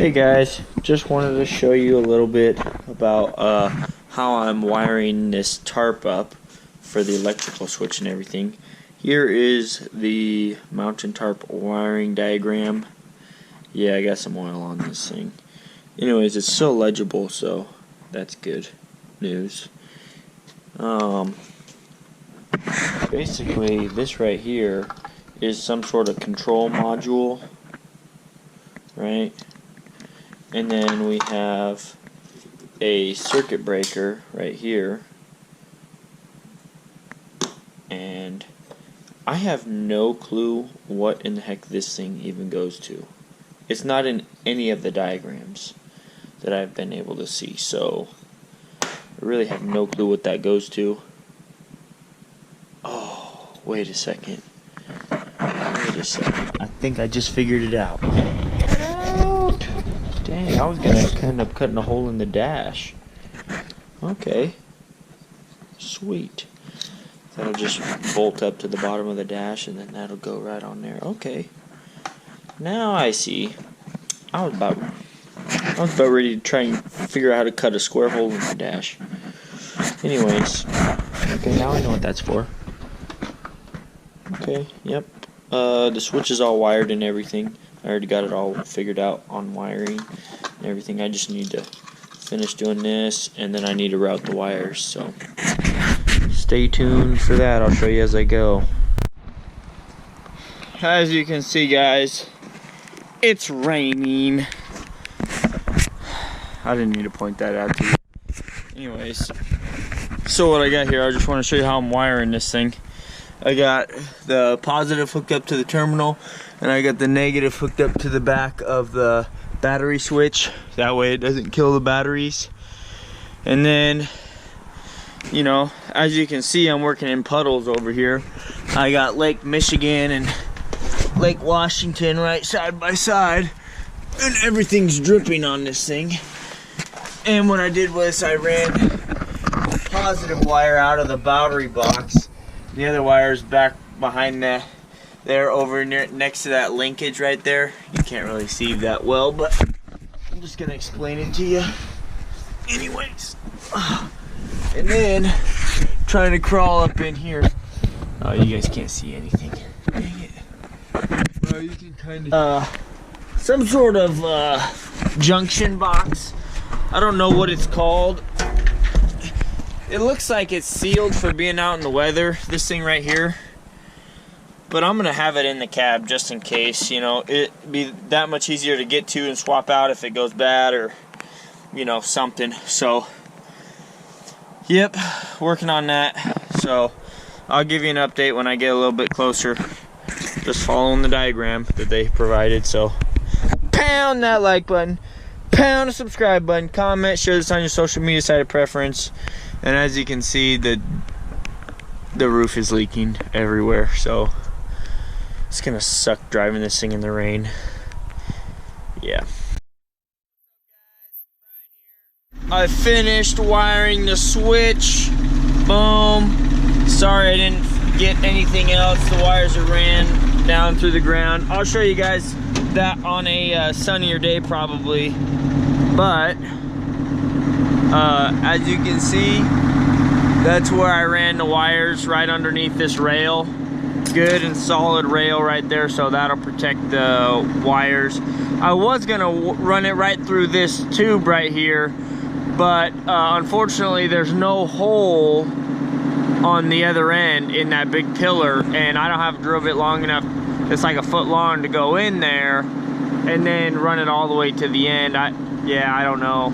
Hey guys, just wanted to show you a little bit about how I'm wiring this tarp up for the electrical switch and everything. Here is the mountain tarp wiring diagram. Yeah, I got some oil on this thing. Anyways, it's still legible, so that's good news. Basically, this right here is some sort of control module, right? And then we have a circuit breaker right here. And I have no clue what in the heck this thing even goes to. It's not in any of the diagrams that I've been able to see, so I really have no clue what that goes to. Oh, wait a second. I think I just figured it out. Dang, I was gonna end up cutting a hole in the dash. Okay. Sweet. That'll just bolt up to the bottom of the dash and then that'll go right on there. Okay. Now I see. I was about ready to try and figure out how to cut a square hole in the dash. Anyways. Okay, now I know what that's for. Okay, yep. The switch is all wired and everything. I already got it all figured out on wiring and everything. I just need to finish doing this, and then I need to route the wires. So stay tuned for that. I'll show you as I go. As you can see, guys, it's raining. I didn't need to point that out to you. Anyways, so what I got here, I just want to show you how I'm wiring this thing. I got the positive hooked up to the terminal, and I got the negative hooked up to the back of the battery switch. That way it doesn't kill the batteries. And then, you know, as you can see, I'm working in puddles over here. I got Lake Michigan and Lake Washington right side by side, and everything's dripping on this thing. And what I did was I ran positive wire out of the battery box. The other wire's back behind there over near next to that linkage right there. You can't really see that well, but I'm just gonna explain it to you. Anyways, and then trying to crawl up in here. Oh, you guys can't see anything. Dang it. Well, you can kind of some sort of junction box. I don't know what it's called. It looks like it's sealed for being out in the weather, this thing right here. But I'm gonna have it in the cab just in case, you know, it'd be that much easier to get to and swap out if it goes bad or, you know, something. So, yep, working on that. So, I'll give you an update when I get a little bit closer. Just following the diagram that they provided. So, pound that like button, pound the subscribe button, comment, share this on your social media site of preference. And as you can see, the roof is leaking everywhere, so it's gonna suck driving this thing in the rain. Yeah. I finished wiring the switch. Boom. Sorry I didn't get anything else. The wires are ran down through the ground. I'll show you guys that on a sunnier day probably. But as you can see, that's where I ran the wires, right underneath this rail. Good and solid rail right there, so that'll protect the wires. I was gonna run it right through this tube right here, but unfortunately there's no hole on the other end in that big pillar, and I don't have a drill bit long enough. It's like a foot long to go in there and then run it all the way to the end. I don't know.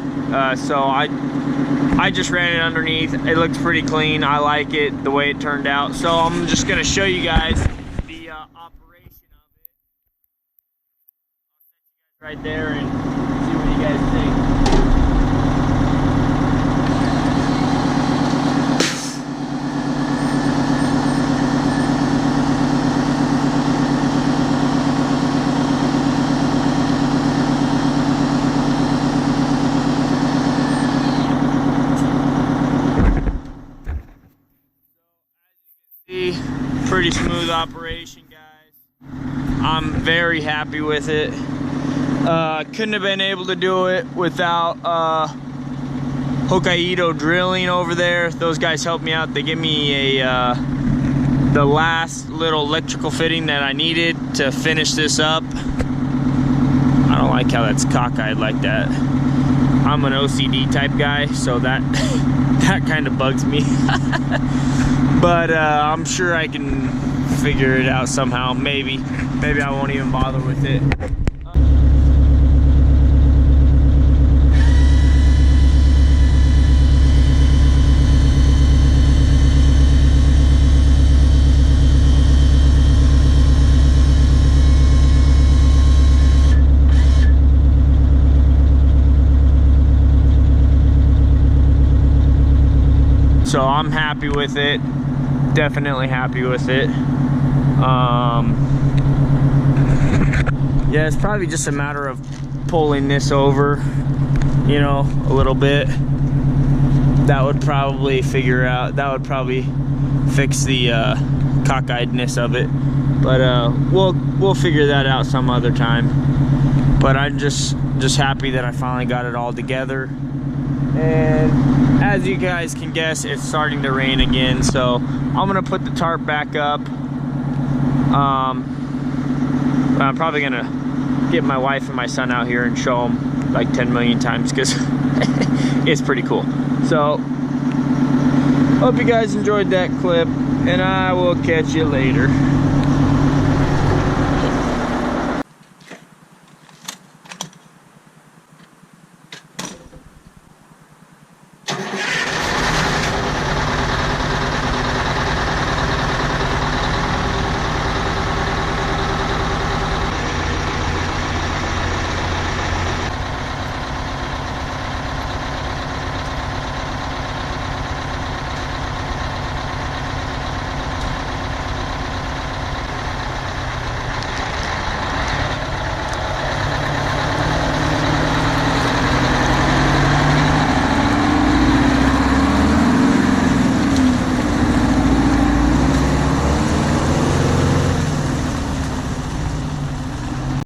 So I just ran it underneath. It looks pretty clean. I like it the way it turned out. So I'm just gonna show you guys the operation of it right there and see what you guys think. Pretty smooth operation, guys. I'm very happy with it. Couldn't have been able to do it without Hokkaido Drilling over there. Those guys helped me out. They gave me a the last little electrical fitting that I needed to finish this up. I don't like how that's cockeyed like that. I'm an OCD type guy, so that that kind of bugs me. But I'm sure I can figure it out somehow. Maybe I won't even bother with it. So I'm happy with it, definitely happy with it. Yeah, it's probably just a matter of pulling this over, you know, a little bit. That would probably fix the cockeyedness of it. But we'll figure that out some other time. But I'm just happy that I finally got it all together. And as you guys can guess, it's starting to rain again, so I'm gonna put the tarp back up. I'm probably gonna get my wife and my son out here and show them like 10 million times, because it's pretty cool. So hope you guys enjoyed that clip, and I will catch you later.